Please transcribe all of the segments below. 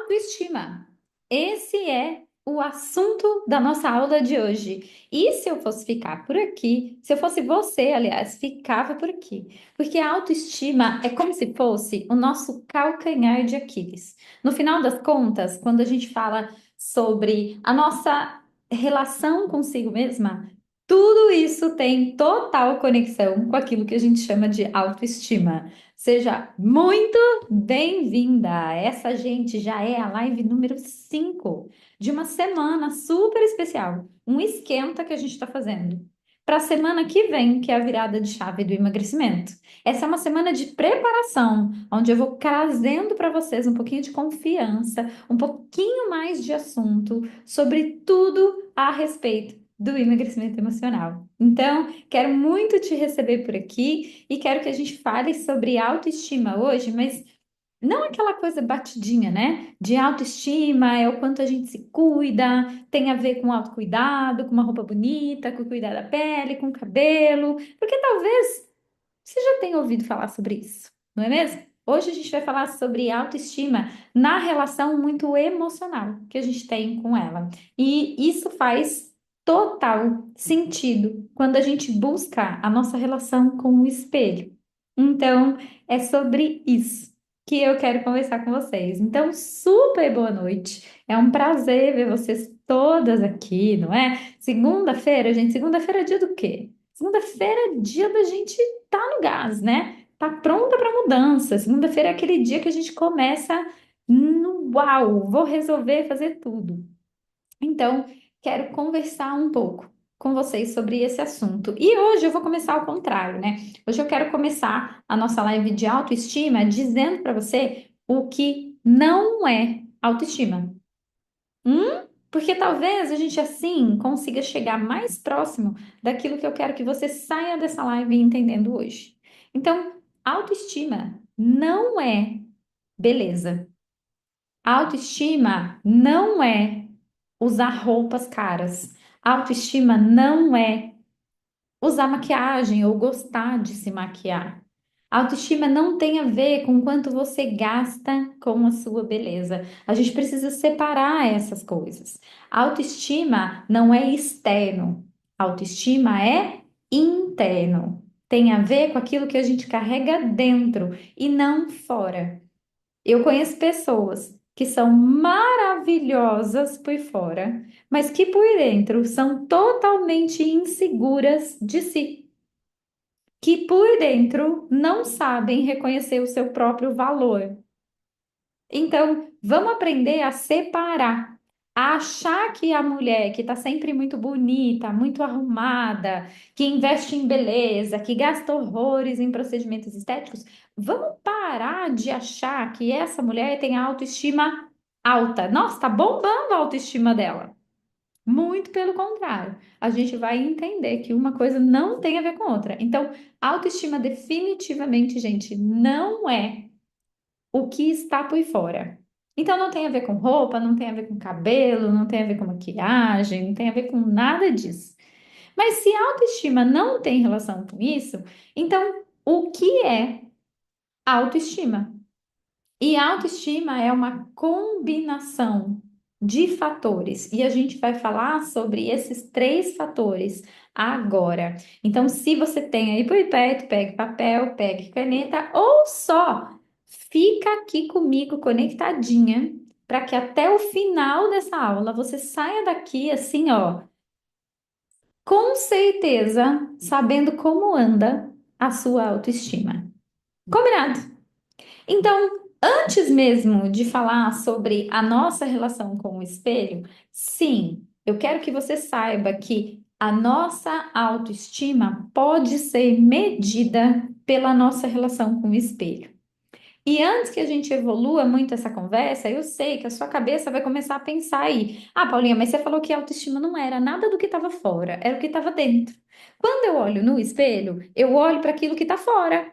Autoestima. Esse é o assunto da nossa aula de hoje. E se eu fosse ficar por aqui, se eu fosse você, aliás, ficava por aqui. Porque a autoestima é como se fosse o nosso calcanhar de Aquiles. No final das contas, quando a gente fala sobre a nossa relação consigo mesma, tudo isso tem total conexão com aquilo que a gente chama de autoestima. Seja muito bem-vinda! Essa, gente, já é a live número 5 de uma semana super especial. Um esquenta que a gente está fazendo para a semana que vem, que é a virada de chave do emagrecimento. Essa é uma semana de preparação, onde eu vou trazendo para vocês um pouquinho de confiança, um pouquinho mais de assunto sobre tudo a respeito do emagrecimento emocional. Então, quero muito te receber por aqui e quero que a gente fale sobre autoestima hoje, mas não aquela coisa batidinha, né? De autoestima é o quanto a gente se cuida, tem a ver com autocuidado, com uma roupa bonita, com cuidar da pele, com o cabelo, porque talvez você já tenha ouvido falar sobre isso, não é mesmo? Hoje a gente vai falar sobre autoestima na relação muito emocional que a gente tem com ela. E isso faz total sentido quando a gente busca a nossa relação com o espelho. Então, é sobre isso que eu quero conversar com vocês. Então, super boa noite. É um prazer ver vocês todas aqui, não é? Segunda-feira, gente, segunda-feira é dia do quê? Segunda-feira é dia da gente tá no gás, né? Tá pronta para mudança. Segunda-feira é aquele dia que a gente começa no uau, vou resolver fazer tudo. Então, quero conversar um pouco com vocês sobre esse assunto. E hoje eu vou começar ao contrário, né? Hoje eu quero começar a nossa live de autoestima dizendo para você o que não é autoestima. Porque talvez a gente assim consiga chegar mais próximo daquilo que eu quero que você saia dessa live entendendo hoje. Então, autoestima não é beleza. Autoestima não é usar roupas caras. Autoestima não é usar maquiagem ou gostar de se maquiar. Autoestima não tem a ver com quanto você gasta com a sua beleza. A gente precisa separar essas coisas. Autoestima não é externo. Autoestima é interno. Tem a ver com aquilo que a gente carrega dentro e não fora. Eu conheço pessoas que são maravilhosas por fora, mas que por dentro são totalmente inseguras de si, que por dentro não sabem reconhecer o seu próprio valor. Então, vamos aprender a separar, a achar que a mulher que está sempre muito bonita, muito arrumada, que investe em beleza, que gasta horrores em procedimentos estéticos, vamos parar de achar que essa mulher tem a autoestima alta. Nossa, tá bombando a autoestima dela. Muito pelo contrário, a gente vai entender que uma coisa não tem a ver com outra. Então, autoestima definitivamente, gente, não é o que está por fora. Então não tem a ver com roupa, não tem a ver com cabelo, não tem a ver com maquiagem, não tem a ver com nada disso. Mas se a autoestima não tem relação com isso, então o que é autoestima? E autoestima é uma combinação de fatores, e a gente vai falar sobre esses três fatores agora. Então, se você tem aí por perto, pegue papel, pegue caneta, ou só fica aqui comigo conectadinha, para que até o final dessa aula você saia daqui assim, ó, com certeza, sabendo como anda a sua autoestima. Combinado? Então, antes mesmo de falar sobre a nossa relação com o espelho, sim, eu quero que você saiba que a nossa autoestima pode ser medida pela nossa relação com o espelho. E antes que a gente evolua muito essa conversa, eu sei que a sua cabeça vai começar a pensar aí: ah, Paulinha, mas você falou que a autoestima não era nada do que estava fora, era o que estava dentro. Quando eu olho no espelho, eu olho para aquilo que está fora.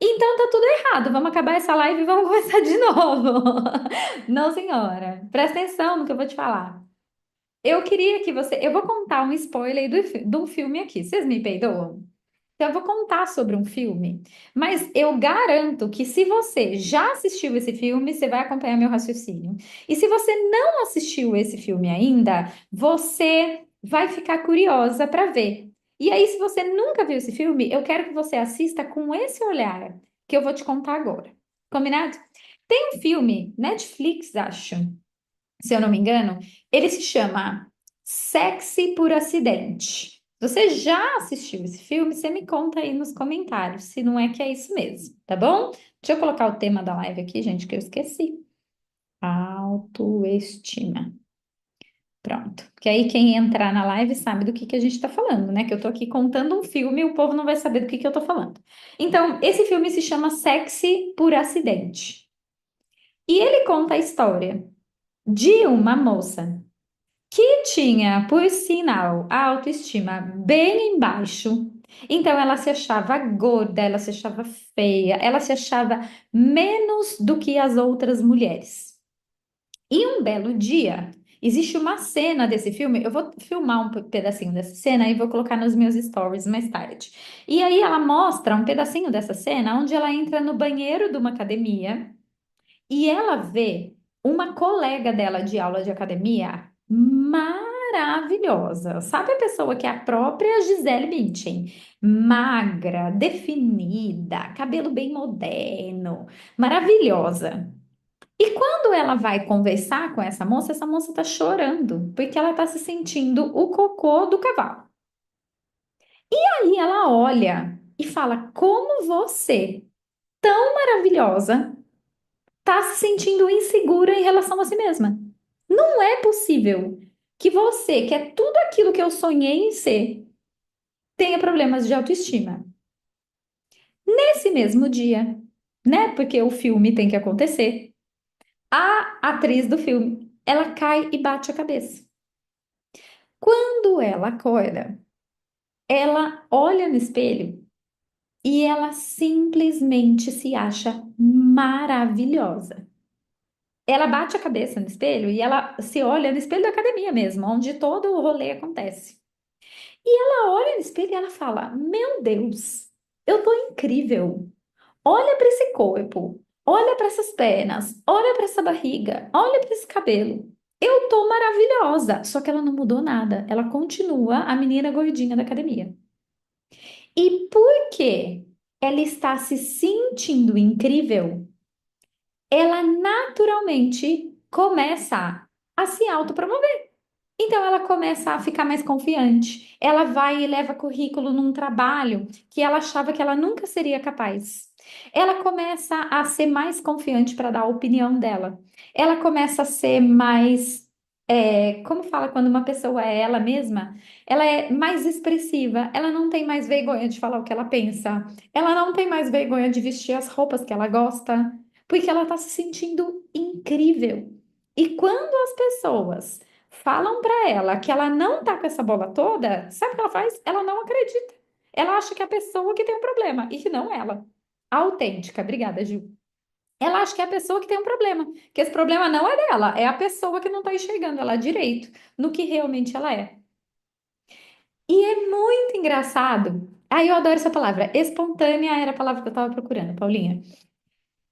Então tá tudo errado. Vamos acabar essa live e vamos começar de novo. Não, senhora. Presta atenção no que eu vou te falar. Eu queria que você. Eu vou contar um spoiler do filme aqui. Vocês me perdoam? Então, eu vou contar sobre um filme, mas eu garanto que se você já assistiu esse filme, você vai acompanhar meu raciocínio. E se você não assistiu esse filme ainda, você vai ficar curiosa para ver. E aí, se você nunca viu esse filme, eu quero que você assista com esse olhar que eu vou te contar agora. Combinado? Tem um filme, Netflix, acho, se eu não me engano, ele se chama Sexy por Acidente. Você já assistiu esse filme? Você me conta aí nos comentários, se não é que é isso mesmo, tá bom? Deixa eu colocar o tema da live aqui, gente, que eu esqueci. Autoestima. Pronto. Que aí quem entrar na live sabe do que a gente tá falando, né? Que eu tô aqui contando um filme e o povo não vai saber do que eu tô falando. Então, esse filme se chama Sexy por Acidente. E ele conta a história de uma moça que tinha, por sinal, a autoestima bem embaixo. Então ela se achava gorda, ela se achava feia, ela se achava menos do que as outras mulheres. E um belo dia, existe uma cena desse filme, eu vou filmar um pedacinho dessa cena e vou colocar nos meus stories mais tarde. E aí ela mostra um pedacinho dessa cena onde ela entra no banheiro de uma academia e ela vê uma colega dela de aula de academia maravilhosa. Sabe a pessoa que é a própria Gisele Bündchen? Magra, definida, cabelo bem moderno, maravilhosa. E quando ela vai conversar com essa moça tá chorando, porque ela tá se sentindo o cocô do cavalo. Aí ela olha e fala: Como você, tão maravilhosa, tá se sentindo insegura em relação a si mesma. Não é possível que você, que é tudo aquilo que eu sonhei em ser, tenha problemas de autoestima. Nesse mesmo dia, né? Porque o filme tem que acontecer. A atriz do filme, ela cai e bate a cabeça. Quando ela acorda, ela olha no espelho e ela simplesmente se acha maravilhosa. Ela bate a cabeça no espelho e ela se olha no espelho da academia mesmo, onde todo o rolê acontece. E ela olha no espelho e ela fala: Meu Deus, eu tô incrível. Olha para esse corpo, olha para essas pernas, olha para essa barriga, olha para esse cabelo. Eu tô maravilhosa. Só que ela não mudou nada. Ela continua a menina gordinha da academia. E por que ela está se sentindo incrível? Ela naturalmente começa a se autopromover. Então ela começa a ficar mais confiante. Ela vai e leva currículo num trabalho que ela achava que ela nunca seria capaz. Ela começa a ser mais confiante para dar a opinião dela. Ela começa a ser mais, como fala quando uma pessoa é ela mesma? Ela é mais expressiva. Ela não tem mais vergonha de falar o que ela pensa. Ela não tem mais vergonha de vestir as roupas que ela gosta, porque ela está se sentindo incrível. E quando as pessoas falam para ela que ela não tá com essa bola toda, sabe o que ela faz? Ela não acredita. Ela acha que é a pessoa que tem um problema e que não ela. Autêntica, obrigada, Gil. Ela acha que é a pessoa que tem um problema, que esse problema não é dela, é a pessoa que não tá enxergando ela direito no que realmente ela é. E é muito engraçado. Aí eu adoro essa palavra. Espontânea era a palavra que eu tava procurando, Paulinha.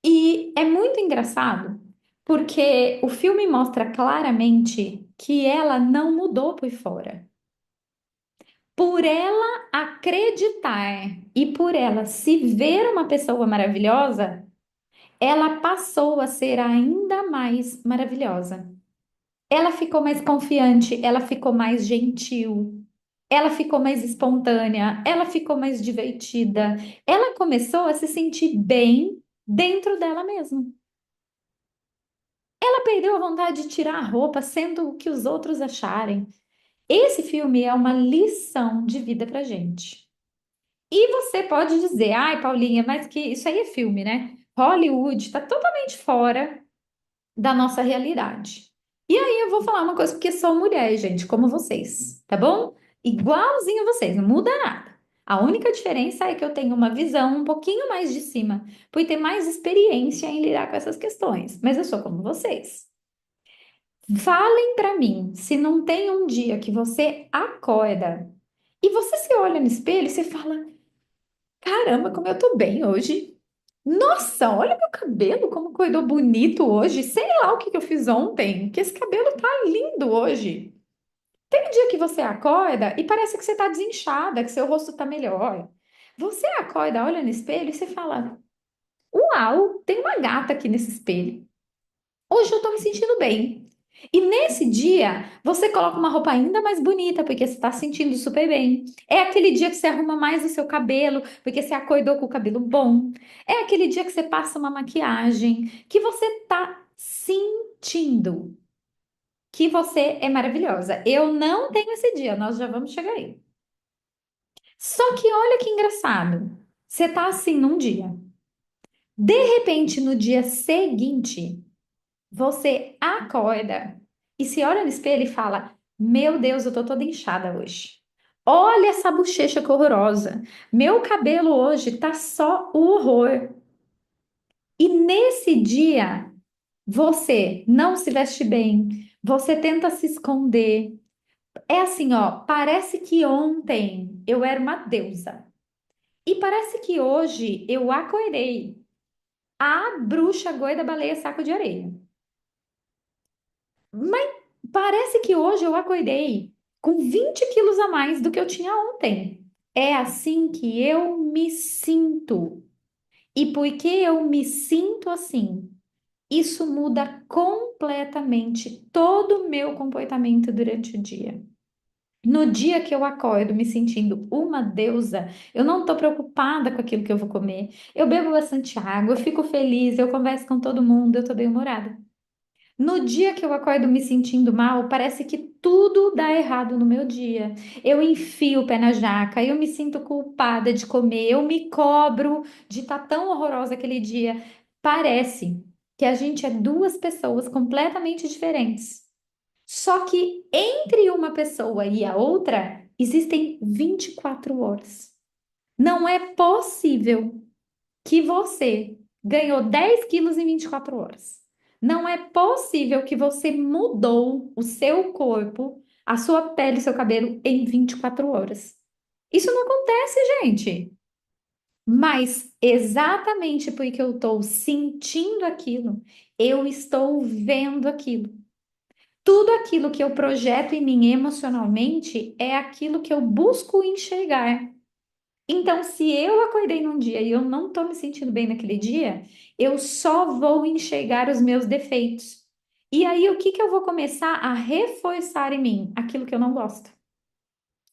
E é muito engraçado porque o filme mostra claramente que ela não mudou por fora. Por ela acreditar e por ela se ver uma pessoa maravilhosa, ela passou a ser ainda mais maravilhosa. Ela ficou mais confiante, ela ficou mais gentil, ela ficou mais espontânea, ela ficou mais divertida. Ela começou a se sentir bem dentro dela mesma. Ela perdeu a vontade de tirar a roupa, sendo o que os outros acharem. Esse filme é uma lição de vida pra gente. E você pode dizer, ai, Paulinha, mas que isso aí é filme, né? Hollywood está totalmente fora da nossa realidade. E aí eu vou falar uma coisa, porque sou mulher, gente, como vocês, tá bom? Igualzinho vocês, não muda nada. A única diferença é que eu tenho uma visão um pouquinho mais de cima, por ter mais experiência em lidar com essas questões. Mas eu sou como vocês. Falem pra mim, se não tem um dia que você acorda e você se olha no espelho e você fala. Caramba, como eu tô bem hoje. Nossa, olha meu cabelo, como cuidou bonito hoje. Sei lá o que que eu fiz ontem, que esse cabelo tá lindo hoje. Tem dia que você acorda e parece que você tá desinchada, que seu rosto tá melhor. Você acorda, olha no espelho e você fala: Uau, tem uma gata aqui nesse espelho. Hoje eu tô me sentindo bem. E nesse dia, você coloca uma roupa ainda mais bonita, porque você está se sentindo super bem. É aquele dia que você arruma mais o seu cabelo, porque você acordou com o cabelo bom. É aquele dia que você passa uma maquiagem, que você está sentindo que você é maravilhosa. Eu não tenho esse dia, nós já vamos chegar aí. Só que olha que engraçado. Você tá assim num dia. De repente, no dia seguinte, você acorda e se olha no espelho e fala: Meu Deus, eu tô toda inchada hoje. Olha essa bochecha que horrorosa. Meu cabelo hoje tá só o horror. E nesse dia, você não se veste bem, você tenta se esconder. É assim, ó, parece que ontem eu era uma deusa. E parece que hoje eu acordei a bruxa goida baleia saco de areia. Mas parece que hoje eu acordei com 20 quilos a mais do que eu tinha ontem. É assim que eu me sinto. E porque eu me sinto assim, isso muda completamente todo o meu comportamento durante o dia. No dia que eu acordo me sentindo uma deusa, eu não estou preocupada com aquilo que eu vou comer. Eu bebo bastante água, eu fico feliz, eu converso com todo mundo, eu estou bem-humorada. No dia que eu acordo me sentindo mal, parece que tudo dá errado no meu dia. Eu enfio o pé na jaca, eu me sinto culpada de comer, eu me cobro de estar tão horrorosa aquele dia. Parece que a gente é duas pessoas completamente diferentes. Só que entre uma pessoa e a outra existem 24 horas. Não é possível que você ganhou 10 quilos em 24 horas. Não é possível que você mudou o seu corpo, a sua pele, seu cabelo em 24 horas. Isso não acontece, gente. Mas exatamente porque eu estou sentindo aquilo, eu estou vendo aquilo. Tudo aquilo que eu projeto em mim emocionalmente é aquilo que eu busco enxergar. Então, se eu acordei num dia e eu não estou me sentindo bem naquele dia, eu só vou enxergar os meus defeitos. E aí, o que que eu vou começar a reforçar em mim? Aquilo que eu não gosto.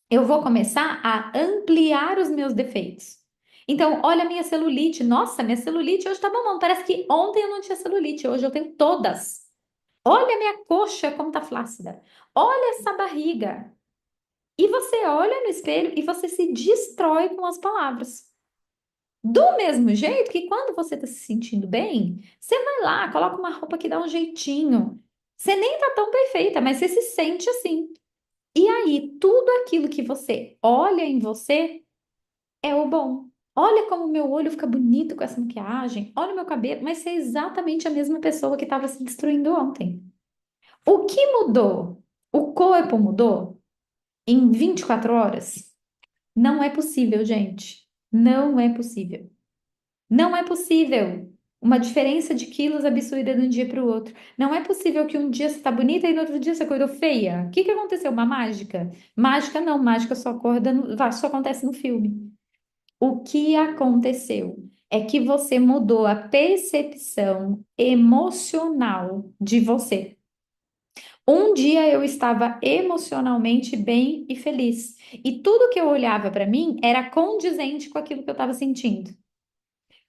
Eu vou começar a ampliar os meus defeitos. Então, olha a minha celulite. Nossa, minha celulite hoje tá bombando. Parece que ontem eu não tinha celulite, hoje eu tenho todas. Olha a minha coxa como tá flácida. Olha essa barriga. E você olha no espelho e você se destrói com as palavras. Do mesmo jeito que quando você está se sentindo bem, você vai lá, coloca uma roupa que dá um jeitinho. Você nem tá tão perfeita, mas você se sente assim. E aí, tudo aquilo que você olha em você é o bom. Olha como meu olho fica bonito com essa maquiagem. Olha o meu cabelo, mas você é exatamente a mesma pessoa que estava se destruindo ontem. O que mudou? O corpo mudou em 24 horas? Não é possível, gente. Não é possível. Não é possível uma diferença de quilos absurda de um dia para o outro. Não é possível que um dia você está bonita e no outro dia você acordou feia. O que que aconteceu? Uma mágica? Mágica não, mágica só acorda só acontece no filme. O que aconteceu é que você mudou a percepção emocional de você. Um dia eu estava emocionalmente bem e feliz, e tudo que eu olhava para mim era condizente com aquilo que eu estava sentindo.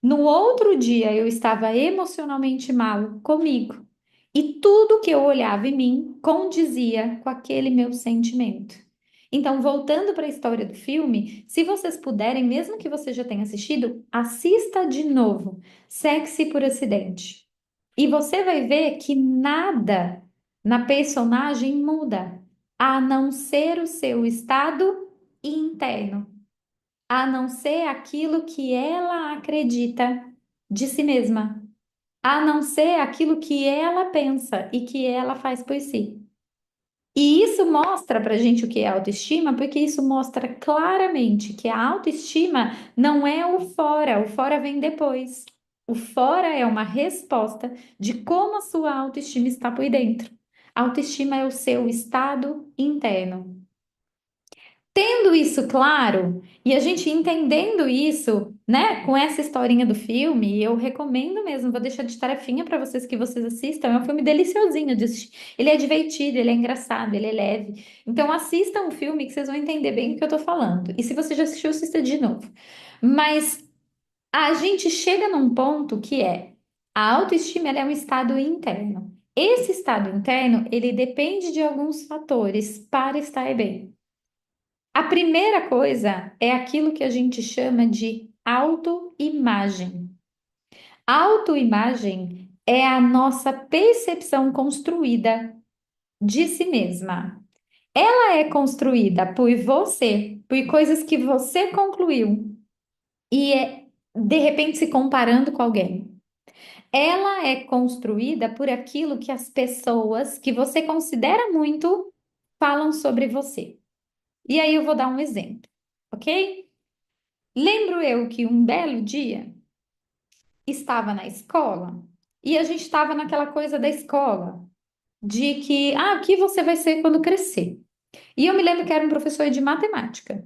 No outro dia, eu estava emocionalmente mal comigo. E tudo que eu olhava em mim condizia com aquele meu sentimento. Então, voltando para a história do filme, se vocês puderem, mesmo que você já tenha assistido, assista de novo Sexy por Acidente. E você vai ver que nada na personagem muda, a não ser o seu estado interno, a não ser aquilo que ela acredita de si mesma, a não ser aquilo que ela pensa e que ela faz por si. E isso mostra pra gente o que é autoestima, porque isso mostra claramente que a autoestima não é o fora vem depois. O fora é uma resposta de como a sua autoestima está por dentro. Autoestima é o seu estado interno. Tendo isso claro, e a gente entendendo isso, né, com essa historinha do filme, eu recomendo mesmo, vou deixar de tarefinha para vocês assistam. É um filme deliciosinho de assistir. Ele é divertido, ele é engraçado, ele é leve. Então assistam o filme que vocês vão entender bem o que eu tô falando. E se você já assistiu, assista de novo. Mas a gente chega num ponto que é a autoestima, ela é um estado interno. Esse estado interno, ele depende de alguns fatores para estar bem. A primeira coisa é aquilo que a gente chama de autoimagem. Autoimagem é a nossa percepção construída de si mesma. Ela é construída por você, por coisas que você concluiu e é de repente se comparando com alguém. Ela é construída por aquilo que as pessoas que você considera muito falam sobre você. E aí eu vou dar um exemplo, ok? Lembro eu que um belo dia estava na escola e a gente estava naquela coisa da escola, de que, o que você vai ser quando crescer? E eu me lembro que era um professor de matemática,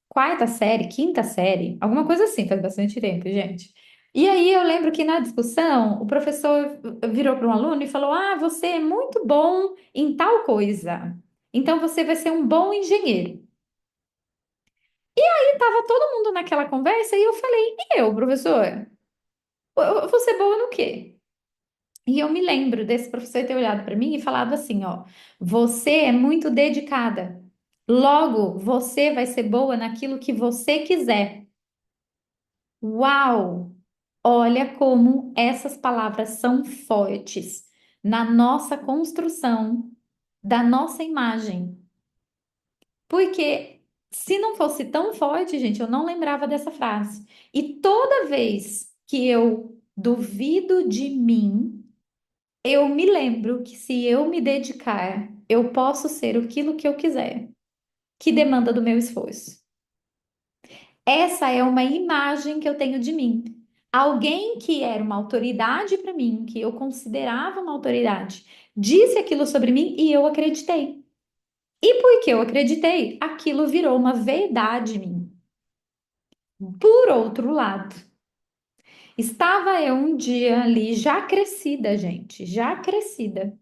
quarta série, quinta série, alguma coisa assim, faz bastante tempo, gente. E aí eu lembro que na discussão o professor virou para um aluno e falou: Ah, você é muito bom em tal coisa, então você vai ser um bom engenheiro. E tava todo mundo naquela conversa e eu falei: E eu, professor? Eu vou ser boa no quê? E eu me lembro desse professor ter olhado para mim e falado assim, ó, você é muito dedicada. Logo, você vai ser boa naquilo que você quiser. Uau! Olha como essas palavras são fortes na nossa construção da nossa imagem. Porque se não fosse tão forte, gente, eu não lembrava dessa frase. E toda vez que eu duvido de mim, eu me lembro que se eu me dedicar, eu posso ser aquilo que eu quiser, que demanda do meu esforço. Essa é uma imagem que eu tenho de mim. Alguém que era uma autoridade para mim, que eu considerava uma autoridade, disse aquilo sobre mim e eu acreditei. E porque eu acreditei, aquilo virou uma verdade em mim. Por outro lado, estava eu um dia ali, já crescida, gente, já crescida.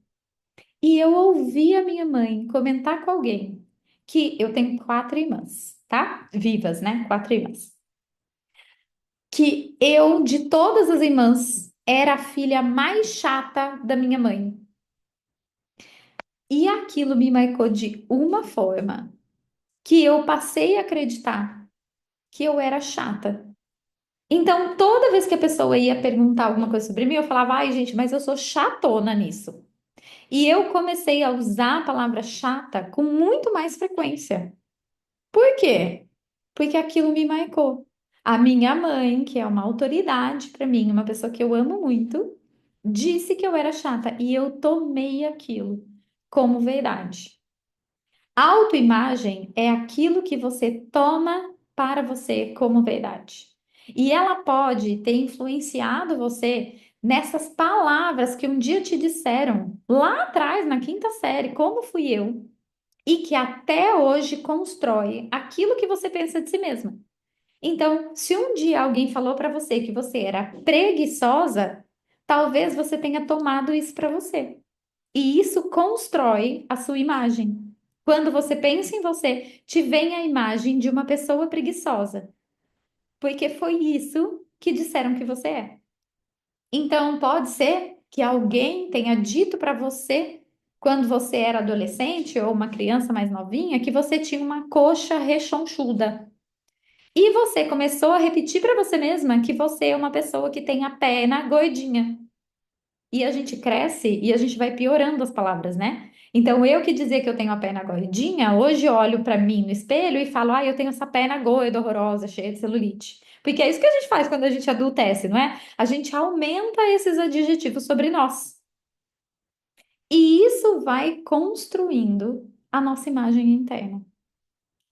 E eu ouvi a minha mãe comentar com alguém que eu tenho quatro irmãs, tá? Vivas, né? Quatro irmãs. Que eu, de todas as irmãs, era a filha mais chata da minha mãe. E aquilo me marcou de uma forma que eu passei a acreditar que eu era chata. Então, toda vez que a pessoa ia perguntar alguma coisa sobre mim, eu falava, ai, gente, mas eu sou chatona nisso. E eu comecei a usar a palavra chata com muito mais frequência. Por quê? Porque aquilo me marcou. A minha mãe, que é uma autoridade para mim, uma pessoa que eu amo muito, disse que eu era chata e eu tomei aquilo como verdade. Autoimagem é aquilo que você toma para você como verdade. E ela pode ter influenciado você nessas palavras que um dia te disseram lá atrás, na quinta série, como fui eu e que até hoje constrói aquilo que você pensa de si mesma. Então, se um dia alguém falou para você que você era preguiçosa, talvez você tenha tomado isso para você. E isso constrói a sua imagem. Quando você pensa em você, te vem a imagem de uma pessoa preguiçosa, porque foi isso que disseram que você é. Então, pode ser que alguém tenha dito para você, quando você era adolescente ou uma criança mais novinha, que você tinha uma coxa rechonchuda. E você começou a repetir para você mesma que você é uma pessoa que tem a perna gordinha. E a gente cresce e a gente vai piorando as palavras, né? Então, eu que dizia que eu tenho a perna gordinha, hoje eu olho para mim no espelho e falo, eu tenho essa perna gorda, horrorosa, cheia de celulite. Porque é isso que a gente faz quando a gente adultece, não é? A gente aumenta esses adjetivos sobre nós. E isso vai construindo a nossa imagem interna.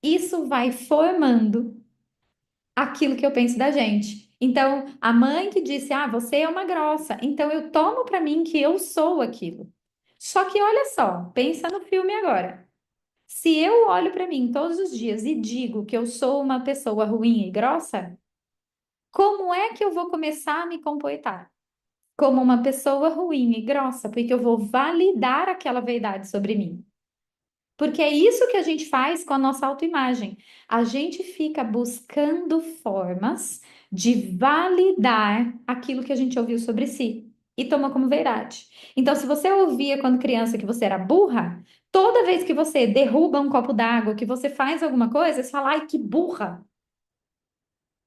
Isso vai formando aquilo que eu penso da gente. Então, a mãe que disse: "Ah, você é uma grossa". Então eu tomo para mim que eu sou aquilo. Só que olha só, pensa no filme agora. Se eu olho para mim todos os dias e digo que eu sou uma pessoa ruim e grossa, como é que eu vou começar a me comportar? Como uma pessoa ruim e grossa, porque eu vou validar aquela verdade sobre mim. Porque é isso que a gente faz com a nossa autoimagem. A gente fica buscando formas de validar aquilo que a gente ouviu sobre si e toma como verdade. Então, se você ouvia quando criança que você era burra, toda vez que você derruba um copo d'água, que você faz alguma coisa, você fala: "Ai, que burra".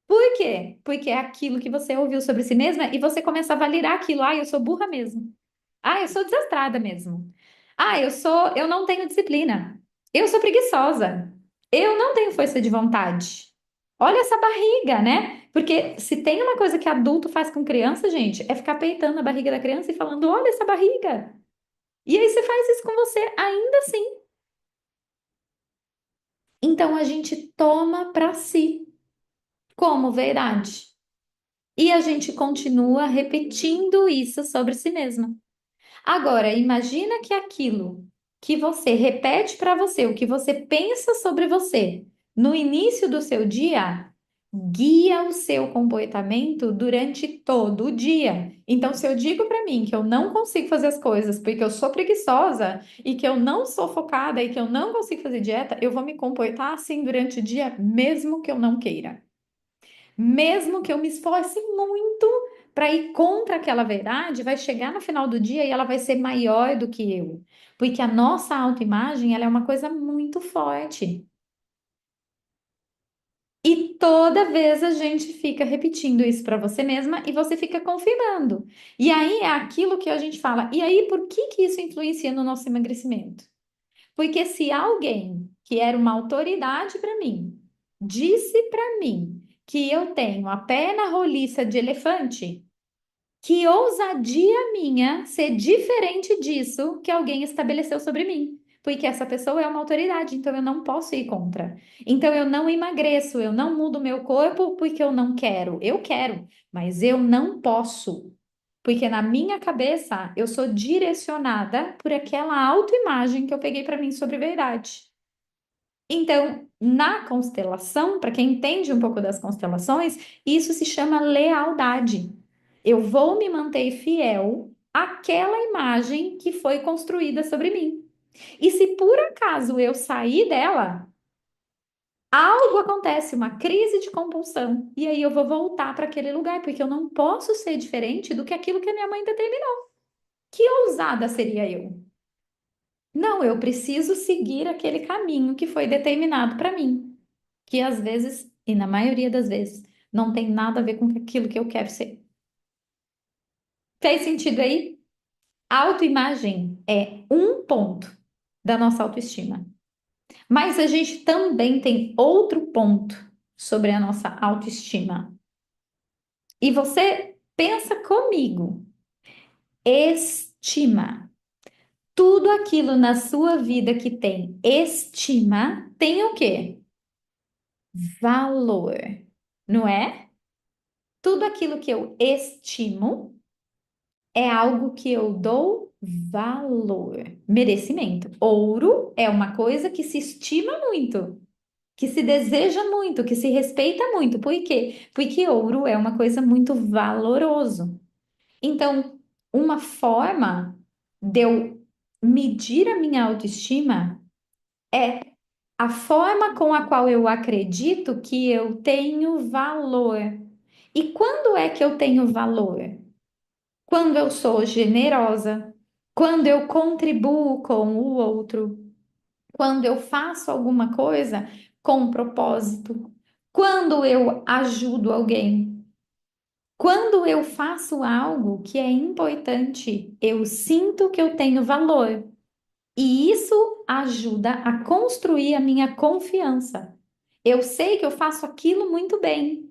Por quê? Porque é aquilo que você ouviu sobre si mesma e você começa a validar aquilo. "Ai, eu sou burra mesmo". "Ah, eu sou desastrada mesmo". "Ah, eu não tenho disciplina". "Eu sou preguiçosa". "Eu não tenho força de vontade". Olha essa barriga, né? Porque se tem uma coisa que adulto faz com criança, gente, é ficar peitando a barriga da criança e falando: "Olha essa barriga". E aí você faz isso com você ainda assim. Então a gente toma para si como verdade. E a gente continua repetindo isso sobre si mesma. Agora, imagina que aquilo que você repete para você, o que você pensa sobre você no início do seu dia, guia o seu comportamento durante todo o dia. Então, se eu digo para mim que eu não consigo fazer as coisas porque eu sou preguiçosa e que eu não sou focada e que eu não consigo fazer dieta, eu vou me comportar assim durante o dia, mesmo que eu não queira. Mesmo que eu me esforce muito para ir contra aquela verdade, vai chegar no final do dia e ela vai ser maior do que eu. Porque a nossa autoimagem, ela é uma coisa muito forte. E toda vez a gente fica repetindo isso para você mesma e você fica confirmando. E aí é aquilo que a gente fala. E aí, por que que isso influencia no nosso emagrecimento? Porque se alguém que era uma autoridade para mim disse para mim que eu tenho a perna roliça de elefante, que ousadia minha ser diferente disso que alguém estabeleceu sobre mim. Porque essa pessoa é uma autoridade, então eu não posso ir contra. Então eu não emagreço, eu não mudo meu corpo porque eu não quero. Eu quero, mas eu não posso. Porque na minha cabeça eu sou direcionada por aquela autoimagem que eu peguei para mim sobre verdade. Então, na constelação, para quem entende um pouco das constelações, isso se chama lealdade. Eu vou me manter fiel àquela imagem que foi construída sobre mim. E se por acaso eu sair dela, algo acontece, uma crise de compulsão, e aí eu vou voltar para aquele lugar, porque eu não posso ser diferente do que aquilo que a minha mãe determinou. Que ousada seria eu? Não, eu preciso seguir aquele caminho que foi determinado para mim, que às vezes, e na maioria das vezes, não tem nada a ver com aquilo que eu quero ser. Fez sentido aí? A autoimagem é um ponto da nossa autoestima. Mas a gente também tem outro ponto sobre a nossa autoestima. E você pensa comigo, estima. Tudo aquilo na sua vida que tem estima tem o quê? Valor, não é? Tudo aquilo que eu estimo é algo que eu dou valor, merecimento. Ouro é uma coisa que se estima muito, que se deseja muito, que se respeita muito. Por quê? Porque ouro é uma coisa muito valoroso. Então, uma forma de eu medir a minha autoestima é a forma com a qual eu acredito que eu tenho valor. E quando é que eu tenho valor? Quando eu sou generosa, quando eu contribuo com o outro, quando eu faço alguma coisa com propósito, quando eu ajudo alguém, quando eu faço algo que é importante, eu sinto que eu tenho valor. E isso ajuda a construir a minha confiança. Eu sei que eu faço aquilo muito bem.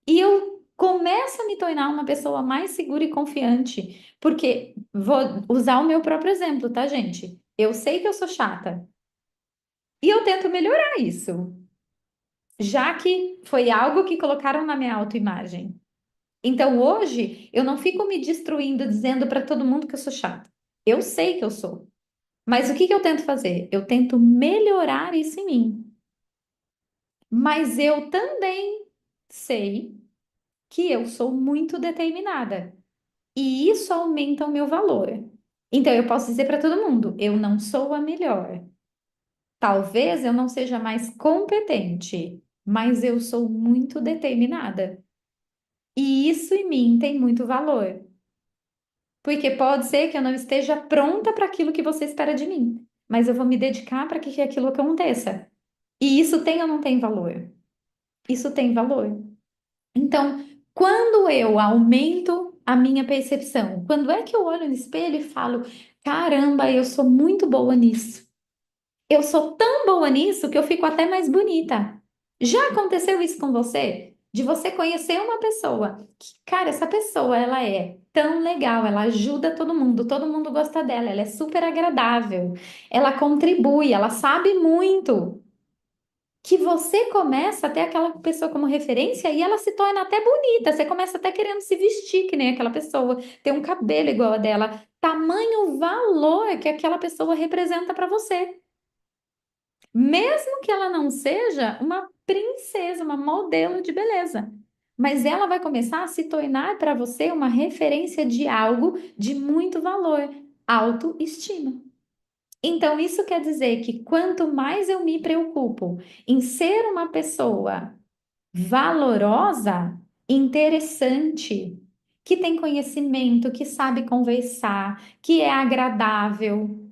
E eu começo começo a me tornar uma pessoa mais segura e confiante, porque vou usar o meu próprio exemplo, tá, gente? Eu sei que eu sou chata e eu tento melhorar isso, já que foi algo que colocaram na minha autoimagem. Então hoje eu não fico me destruindo dizendo para todo mundo que eu sou chata. Eu sei que eu sou. Mas o que que eu tento fazer? Eu tento melhorar isso em mim. Mas eu também sei que eu sou muito determinada. E isso aumenta o meu valor. Então eu posso dizer para todo mundo: eu não sou a melhor. Talvez eu não seja mais competente, mas eu sou muito determinada. E isso em mim tem muito valor. Porque pode ser que eu não esteja pronta para aquilo que você espera de mim, mas eu vou me dedicar para que aquilo aconteça. E isso tem ou não tem valor? Isso tem valor. Então, quando eu aumento a minha percepção, quando é que eu olho no espelho e falo: caramba, eu sou muito boa nisso. Eu sou tão boa nisso que eu fico até mais bonita. Já aconteceu isso com você? De você conhecer uma pessoa que, cara, essa pessoa ela é tão legal, ela ajuda todo mundo gosta dela, ela é super agradável, ela contribui, ela sabe muito. Que você começa a ter aquela pessoa como referência e ela se torna até bonita. Você começa até querendo se vestir que nem aquela pessoa, ter um cabelo igual a dela. Tamanho valor que aquela pessoa representa para você. Mesmo que ela não seja uma princesa, uma modelo de beleza. Mas ela vai começar a se tornar para você uma referência de algo de muito valor, autoestima. Então, isso quer dizer que quanto mais eu me preocupo em ser uma pessoa valorosa, interessante, que tem conhecimento, que sabe conversar, que é agradável,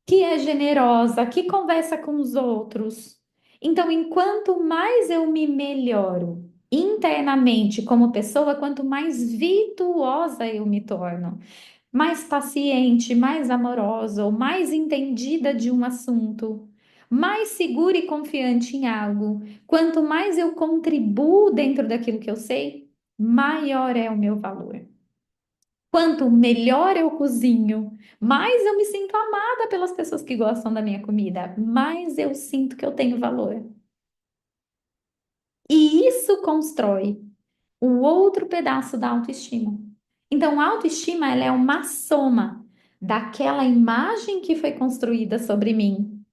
que é generosa, que conversa com os outros. Então, enquanto mais eu me melhoro internamente como pessoa, quanto mais virtuosa eu me torno, mais paciente, mais amorosa ou mais entendida de um assunto, mais segura e confiante em algo. Quanto mais eu contribuo dentro daquilo que eu sei, maior é o meu valor. Quanto melhor eu cozinho, mais eu me sinto amada pelas pessoas que gostam da minha comida, mais eu sinto que eu tenho valor. E isso constrói o outro pedaço da autoestima. Então, a autoestima, ela é uma soma daquela imagem que foi construída sobre mim,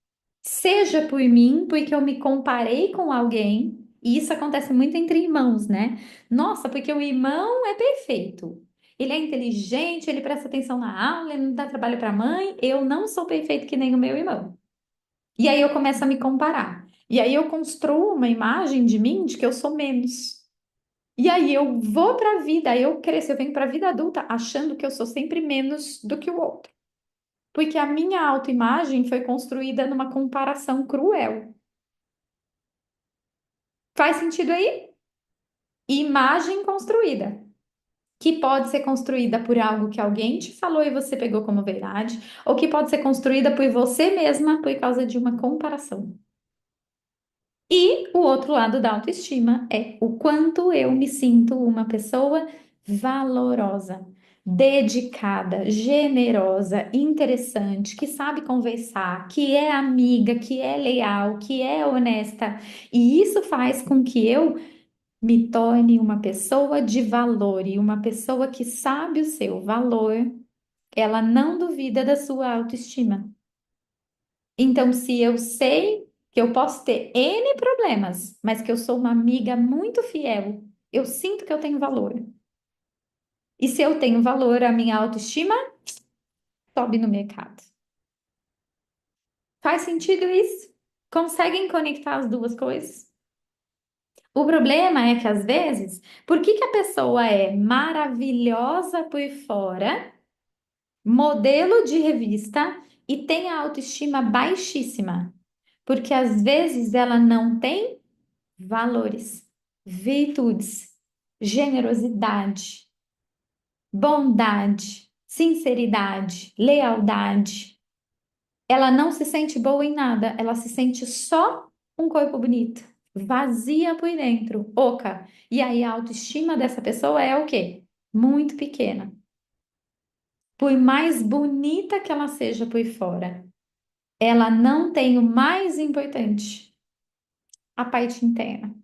seja por mim, porque eu me comparei com alguém, e isso acontece muito entre irmãos, né? Nossa, porque o irmão é perfeito. Ele é inteligente, ele presta atenção na aula, ele não dá trabalho para a mãe. Eu não sou perfeito que nem o meu irmão. E aí eu começo a me comparar. E aí eu construo uma imagem de mim de que eu sou menos. E aí eu vou para a vida, aí eu cresço, eu venho para a vida adulta achando que eu sou sempre menos do que o outro. Porque a minha autoimagem foi construída numa comparação cruel. Faz sentido aí? Imagem construída, que pode ser construída por algo que alguém te falou e você pegou como verdade, ou que pode ser construída por você mesma por causa de uma comparação. E o outro lado da autoestima é o quanto eu me sinto uma pessoa valorosa, dedicada, generosa, interessante, que sabe conversar, que é amiga, que é leal, que é honesta. E isso faz com que eu me torne uma pessoa de valor e uma pessoa que sabe o seu valor, ela não duvida da sua autoestima. Então, se eu sei que eu posso ter N problemas, mas que eu sou uma amiga muito fiel, eu sinto que eu tenho valor. E se eu tenho valor, a minha autoestima sobe no mercado. Faz sentido isso? Conseguem conectar as duas coisas? O problema é que, às vezes, por que que a pessoa é maravilhosa por fora, modelo de revista, e tem a autoestima baixíssima? Porque, às vezes, ela não tem valores, virtudes, generosidade, bondade, sinceridade, lealdade. Ela não se sente boa em nada, ela se sente só um corpo bonito. vazia por dentro, oca. E aí a autoestima dessa pessoa é o quê? Muito pequena. Por mais bonita que ela seja por fora, ela não tem o mais importante, a parte interna.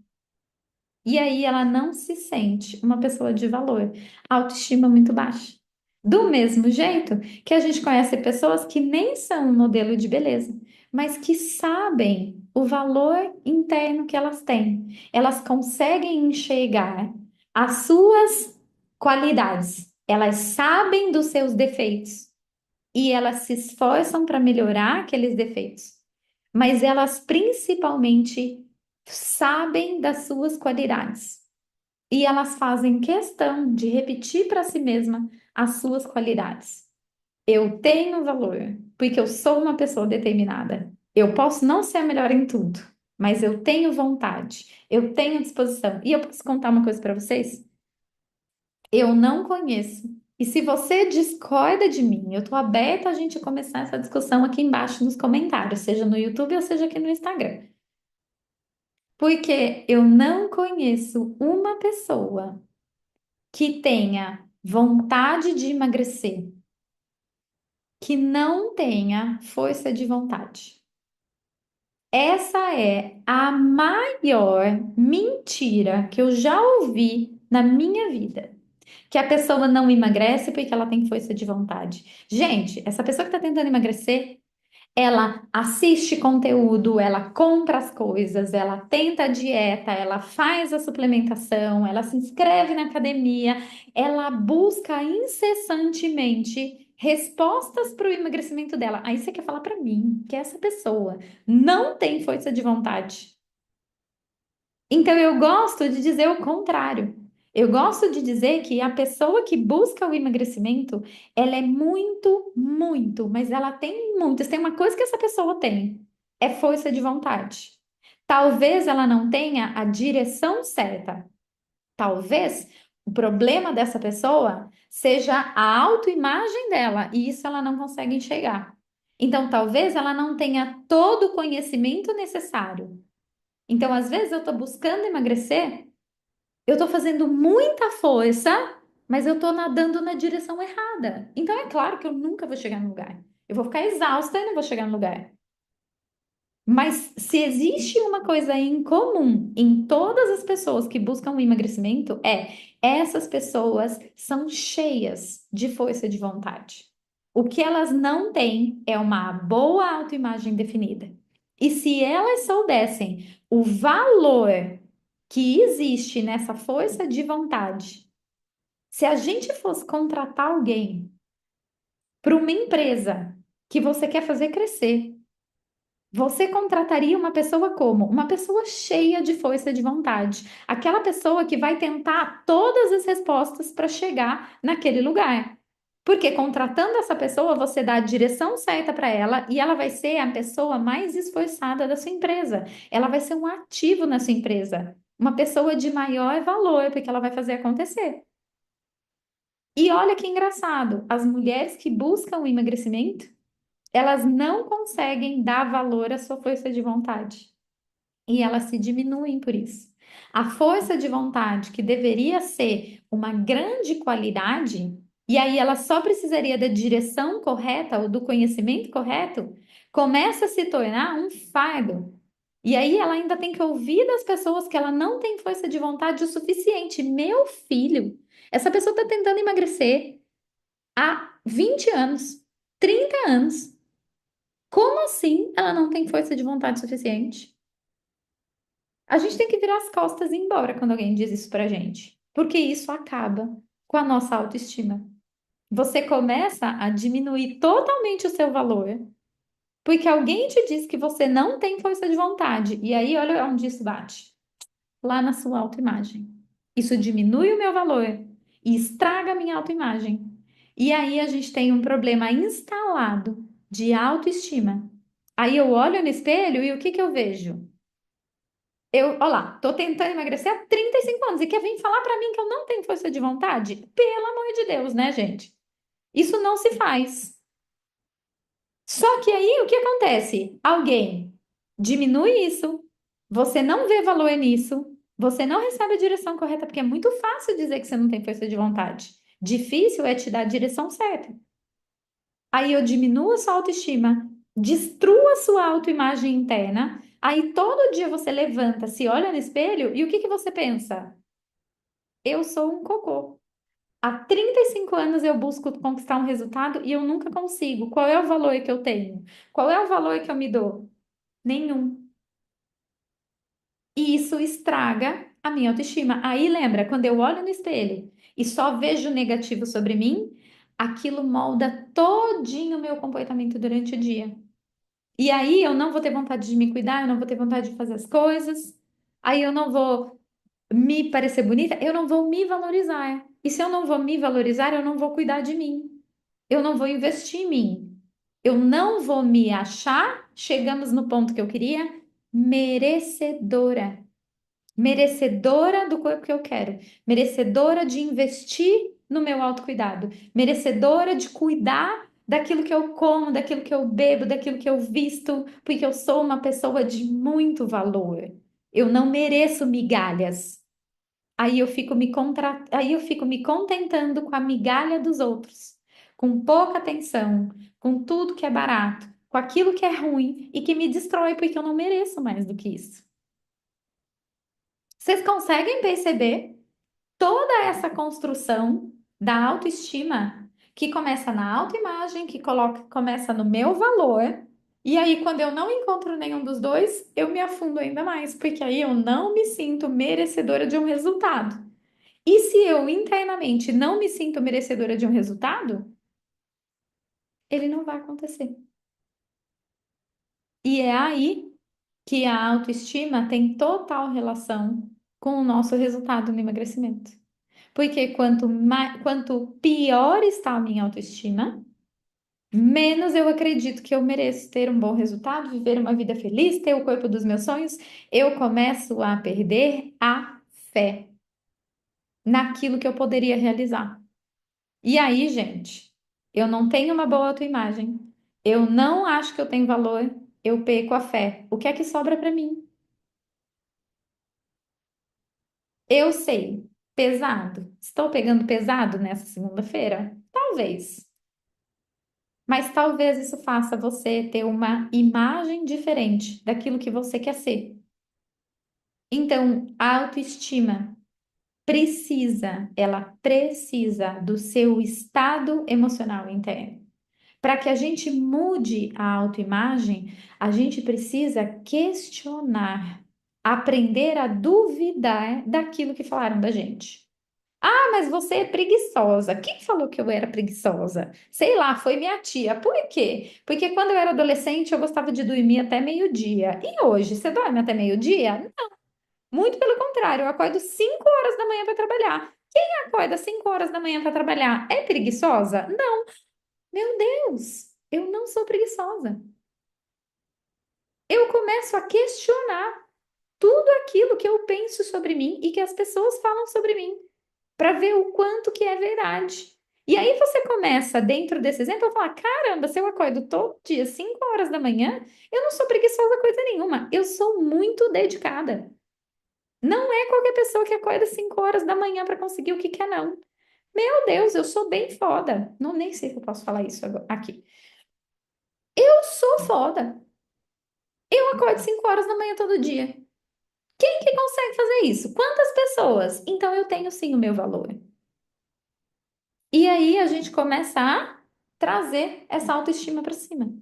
E aí ela não se sente uma pessoa de valor, autoestima muito baixa. Do mesmo jeito que a gente conhece pessoas que nem são um modelo de beleza, mas que sabem o valor interno que elas têm. Elas conseguem enxergar as suas qualidades, elas sabem dos seus defeitos e elas se esforçam para melhorar aqueles defeitos, mas elas principalmente sabem das suas qualidades e elas fazem questão de repetir para si mesma as suas qualidades. Eu tenho valor, porque eu sou uma pessoa determinada. Eu posso não ser a melhor em tudo, mas eu tenho vontade, eu tenho disposição. E eu posso contar uma coisa para vocês? Eu não conheço. E se você discorda de mim, eu estou aberta a gente começar essa discussão aqui embaixo nos comentários, seja no YouTube ou seja aqui no Instagram. Porque eu não conheço uma pessoa que tenha vontade de emagrecer, que não tenha força de vontade. Essa é a maior mentira que eu já ouvi na minha vida. Que a pessoa não emagrece porque ela tem força de vontade. Gente, essa pessoa que está tentando emagrecer, ela assiste conteúdo, ela compra as coisas, ela tenta a dieta, ela faz a suplementação, ela se inscreve na academia, ela busca incessantemente respostas para o emagrecimento dela. Aí você quer falar para mim que essa pessoa não tem força de vontade. Então eu gosto de dizer o contrário. Eu gosto de dizer que a pessoa que busca o emagrecimento, ela é muito, mas ela tem muitas. Tem uma coisa que essa pessoa tem, é força de vontade. Talvez ela não tenha a direção certa. Talvez o problema dessa pessoa seja a autoimagem dela, e isso ela não consegue enxergar. Então, talvez ela não tenha todo o conhecimento necessário. Então, às vezes, eu estou buscando emagrecer, eu estou fazendo muita força, mas eu estou nadando na direção errada. Então, é claro que eu nunca vou chegar no lugar. Eu vou ficar exausta e não vou chegar no lugar. Mas se existe uma coisa em comum em todas as pessoas que buscam o emagrecimento, é essas pessoas são cheias de força de vontade. O que elas não têm é uma boa autoimagem definida. E se elas soubessem o valor que existe nessa força de vontade, se a gente fosse contratar alguém para uma empresa que você quer fazer crescer, você contrataria uma pessoa como? Uma pessoa cheia de força de vontade. Aquela pessoa que vai tentar todas as respostas para chegar naquele lugar. Porque contratando essa pessoa, você dá a direção certa para ela e ela vai ser a pessoa mais esforçada da sua empresa. Ela vai ser um ativo na sua empresa. Uma pessoa de maior valor, porque ela vai fazer acontecer. E olha que engraçado, as mulheres que buscam o emagrecimento, elas não conseguem dar valor à sua força de vontade. E elas se diminuem por isso. A força de vontade, que deveria ser uma grande qualidade, e aí ela só precisaria da direção correta ou do conhecimento correto, começa a se tornar um fardo. E aí ela ainda tem que ouvir das pessoas que ela não tem força de vontade o suficiente. Meu filho, essa pessoa está tentando emagrecer há 20 anos, 30 anos. Como assim ela não tem força de vontade suficiente? A gente tem que virar as costas e ir embora quando alguém diz isso pra gente, porque isso acaba com a nossa autoestima. Você começa a diminuir totalmente o seu valor, porque alguém te diz que você não tem força de vontade, e aí olha onde isso bate, lá na sua autoimagem. Isso diminui o meu valor e estraga a minha autoimagem. E aí a gente tem um problema instalado de autoestima. Aí eu olho no espelho e o que que eu vejo? Olha lá, tô tentando emagrecer há 35 anos e quer vir falar pra mim que eu não tenho força de vontade? Pelo amor de Deus, né, gente? Isso não se faz. Só que aí o que acontece? Alguém diminui isso, Você não vê valor nisso, você não recebe a direção correta, porque é muito fácil dizer que você não tem força de vontade. Difícil é te dar a direção certa. Aí eu diminuo a sua autoestima, destruo a sua autoimagem interna. Aí todo dia você levanta, se olha no espelho e o que que você pensa? Eu sou um cocô. Há 35 anos eu busco conquistar um resultado e eu nunca consigo. Qual é o valor que eu tenho? Qual é o valor que eu me dou? Nenhum. E isso estraga a minha autoestima. Aí lembra, quando eu olho no espelho e só vejo negativo sobre mim, aquilo molda todinho o meu comportamento durante o dia. E aí eu não vou ter vontade de me cuidar, eu não vou ter vontade de fazer as coisas. Aí eu não vou me parecer bonita, eu não vou me valorizar. E se eu não vou me valorizar, eu não vou cuidar de mim. Eu não vou investir em mim. Eu não vou me achar, chegamos no ponto que eu queria, merecedora. Merecedora do corpo que eu quero, merecedora de investir no meu autocuidado, merecedora de cuidar daquilo que eu como, daquilo que eu bebo, daquilo que eu visto, porque eu sou uma pessoa de muito valor. Eu não mereço migalhas. Aí eu fico me contentando com a migalha dos outros, com pouca atenção, com tudo que é barato, com aquilo que é ruim e que me destrói porque eu não mereço mais do que isso. Vocês conseguem perceber toda essa construção da autoestima que começa na autoimagem, começa no meu valor, e aí quando eu não encontro nenhum dos dois, eu me afundo ainda mais, porque aí eu não me sinto merecedora de um resultado. E se eu internamente não me sinto merecedora de um resultado, ele não vai acontecer. E é aí que a autoestima tem total relação com o nosso resultado no emagrecimento. Porque quanto pior está a minha autoestima, menos eu acredito que eu mereço ter um bom resultado, viver uma vida feliz, ter o corpo dos meus sonhos, eu começo a perder a fé naquilo que eu poderia realizar. E aí, gente, eu não tenho uma boa autoimagem, eu não acho que eu tenho valor, eu perco a fé. O que é que sobra para mim? Eu sei, pesado. Estou pegando pesado nessa segunda-feira? Talvez. Mas talvez isso faça você ter uma imagem diferente daquilo que você quer ser. Então, a autoestima ela precisa do seu estado emocional interno. Para que a gente mude a autoimagem, a gente precisa questionar, aprender a duvidar daquilo que falaram da gente. Ah, mas você é preguiçosa. Quem falou que eu era preguiçosa? Sei lá, foi minha tia. Por quê? Porque quando eu era adolescente eu gostava de dormir até meio-dia. E hoje, você dorme até meio-dia? Muito pelo contrário, eu acordo 5 horas da manhã para trabalhar. Quem acorda 5 horas da manhã para trabalhar é preguiçosa? Não, meu Deus, eu não sou preguiçosa. Eu começo a questionar tudo aquilo que eu penso sobre mim e que as pessoas falam sobre mim, para ver o quanto que é verdade. E aí você começa, dentro desse exemplo, a falar: caramba, se eu acordo todo dia, 5 horas da manhã, eu não sou preguiçosa coisa nenhuma. Eu sou muito dedicada. Não é qualquer pessoa que acorda 5 horas da manhã para conseguir o que quer, não. Meu Deus, eu sou bem foda. Não, nem sei se eu posso falar isso aqui. Eu sou foda. Eu acordo 5 horas da manhã todo dia. Quem que consegue fazer isso? Quantas pessoas? Então eu tenho sim o meu valor. E aí a gente começa a trazer essa autoestima para cima.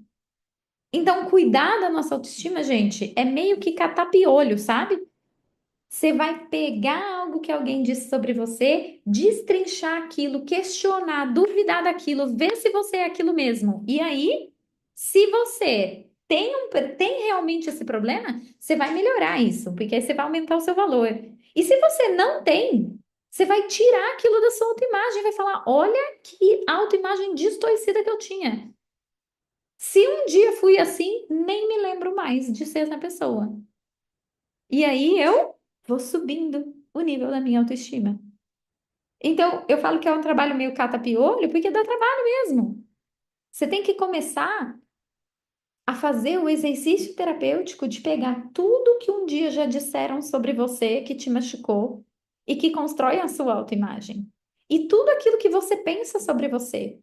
Então, cuidar da nossa autoestima, gente, é meio que catar piolho, sabe? Você vai pegar algo que alguém disse sobre você, destrinchar aquilo, questionar, duvidar daquilo, ver se você é aquilo mesmo. E aí, se você tem realmente esse problema, você vai melhorar isso, porque aí você vai aumentar o seu valor. E se você não tem, você vai tirar aquilo da sua autoimagem, vai falar: olha que autoimagem distorcida que eu tinha. Se um dia fui assim, nem me lembro mais de ser essa pessoa. E aí eu vou subindo o nível da minha autoestima. Então, eu falo que é um trabalho meio cata-piolho, porque dá trabalho mesmo. Você tem que começar. a fazer o exercício terapêutico de pegar tudo que um dia já disseram sobre você que te machucou e que constrói a sua autoimagem. E tudo aquilo que você pensa sobre você.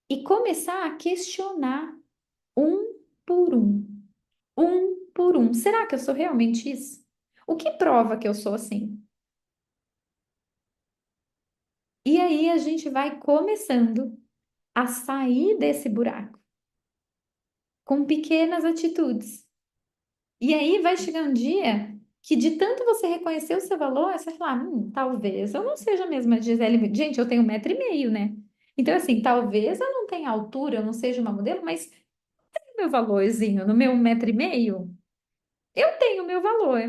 E começar a questionar um por um. Um por um. Será que eu sou realmente isso? O que prova que eu sou assim? E aí a gente vai começando a sair desse buraco com pequenas atitudes. E aí vai chegar um dia que de tanto você reconhecer o seu valor, você vai falar, talvez eu não seja a mesma Gisele. Gente, eu tenho 1,5 m, né? Então, assim, talvez eu não tenha altura, eu não seja uma modelo, mas meu valorzinho no meu 1,5 m, eu tenho meu valor.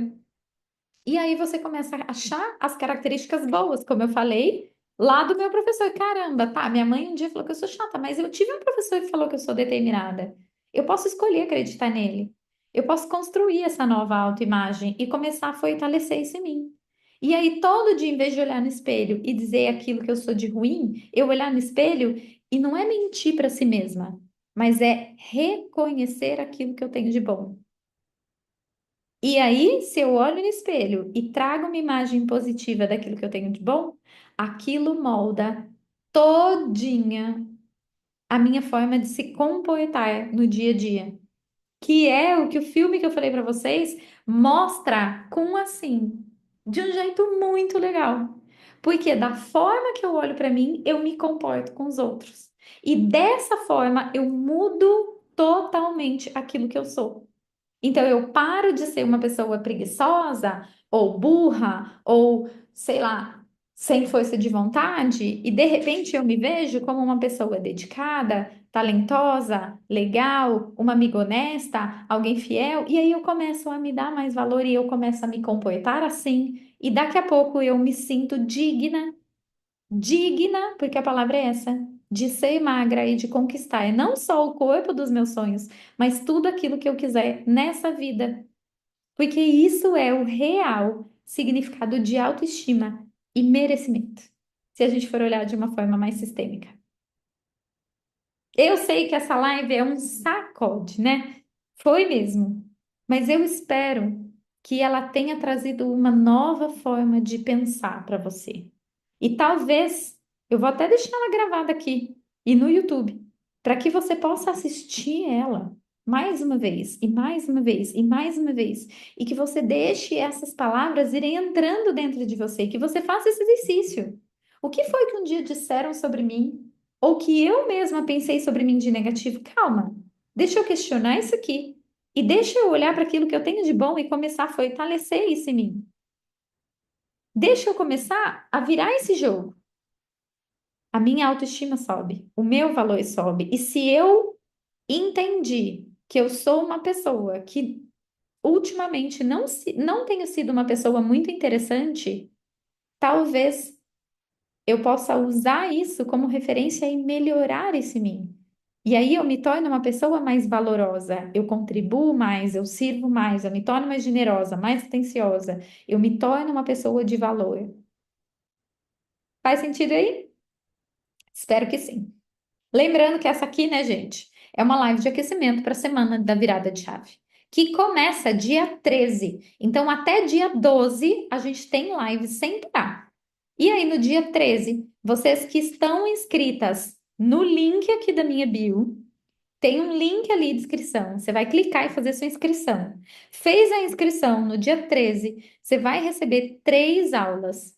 E aí você começa a achar as características boas, como eu falei, lá do meu professor. Caramba, tá, minha mãe um dia falou que eu sou chata, mas eu tive um professor que falou que eu sou determinada. Eu posso escolher acreditar nele. Eu posso construir essa nova autoimagem e começar a fortalecer isso em mim. E aí, todo dia, em vez de olhar no espelho e dizer aquilo que eu sou de ruim, eu olhar no espelho e não é mentir para si mesma, mas é reconhecer aquilo que eu tenho de bom. E aí, se eu olho no espelho e trago uma imagem positiva daquilo que eu tenho de bom, aquilo molda todinha a minha forma de se comportar no dia a dia, que é o que o filme que eu falei para vocês mostra com assim, de um jeito muito legal. Porque da forma que eu olho para mim, eu me comporto com os outros. E dessa forma eu mudo totalmente aquilo que eu sou. Então eu paro de ser uma pessoa preguiçosa, ou burra, ou sei lá, sem força de vontade, e de repente eu me vejo como uma pessoa dedicada, talentosa, legal, uma amiga honesta, alguém fiel, e aí eu começo a me dar mais valor e eu começo a me comportar assim, e daqui a pouco eu me sinto digna, digna, porque a palavra é essa, de ser magra e de conquistar não só o corpo dos meus sonhos, mas tudo aquilo que eu quiser nessa vida. Porque isso é o real significado de autoestima e merecimento, se a gente for olhar de uma forma mais sistêmica. Eu sei que essa live é um sacode, né? Foi mesmo. Mas eu espero que ela tenha trazido uma nova forma de pensar para você. E talvez eu vou até deixar ela gravada aqui e no YouTube, para que você possa assistir ela mais uma vez, e mais uma vez, e mais uma vez, e que você deixe essas palavras irem entrando dentro de você, que você faça esse exercício. O que foi que um dia disseram sobre mim? Ou que eu mesma pensei sobre mim de negativo? Calma, deixa eu questionar isso aqui. E deixa eu olhar para aquilo que eu tenho de bom e começar a fortalecer isso em mim. Deixa eu começar a virar esse jogo. A minha autoestima sobe, o meu valor sobe. E se eu entendi que eu sou uma pessoa que ultimamente não tenho sido uma pessoa muito interessante, talvez eu possa usar isso como referência e melhorar esse mim. E aí eu me torno uma pessoa mais valorosa, eu contribuo mais, eu sirvo mais, eu me torno mais generosa, mais atenciosa, eu me torno uma pessoa de valor. Faz sentido aí? Espero que sim. Lembrando que essa aqui, né, gente, é uma live de aquecimento para a semana da virada de chave, que começa dia 13. Então, até dia 12, a gente tem live sem parar. E aí, no dia 13, vocês que estão inscritas no link aqui da minha bio, tem um link ali de inscrição. Você vai clicar e fazer sua inscrição. Fez a inscrição no dia 13, você vai receber 3 aulas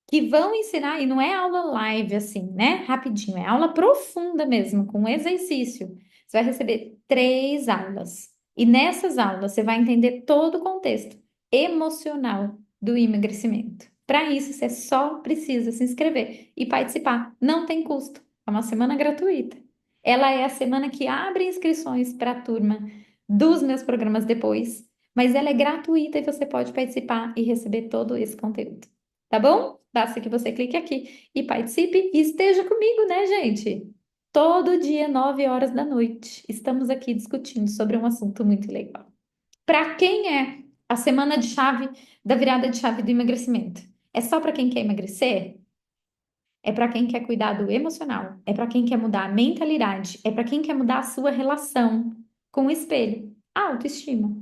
que vão ensinar, e não é aula live assim, né? Rapidinho, é aula profunda mesmo, com exercício. Você vai receber 3 aulas. E nessas aulas você vai entender todo o contexto emocional do emagrecimento. Para isso, você só precisa se inscrever e participar. Não tem custo. É uma semana gratuita. Ela é a semana que abre inscrições para a turma dos meus programas depois, mas ela é gratuita e você pode participar e receber todo esse conteúdo. Tá bom? Basta que você clique aqui e participe e esteja comigo, né, gente? Todo dia, 9 horas da noite, estamos aqui discutindo sobre um assunto muito legal. Para quem é a semana de chave da virada de chave do emagrecimento? É só para quem quer emagrecer? É para quem quer cuidar do emocional? É para quem quer mudar a mentalidade? É para quem quer mudar a sua relação? com o espelho, a autoestima.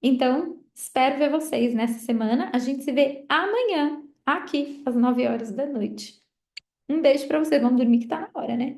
Então, espero ver vocês nessa semana. A gente se vê amanhã, aqui, às 9 horas da noite. Um beijo para vocês. Vamos dormir que tá na hora, né?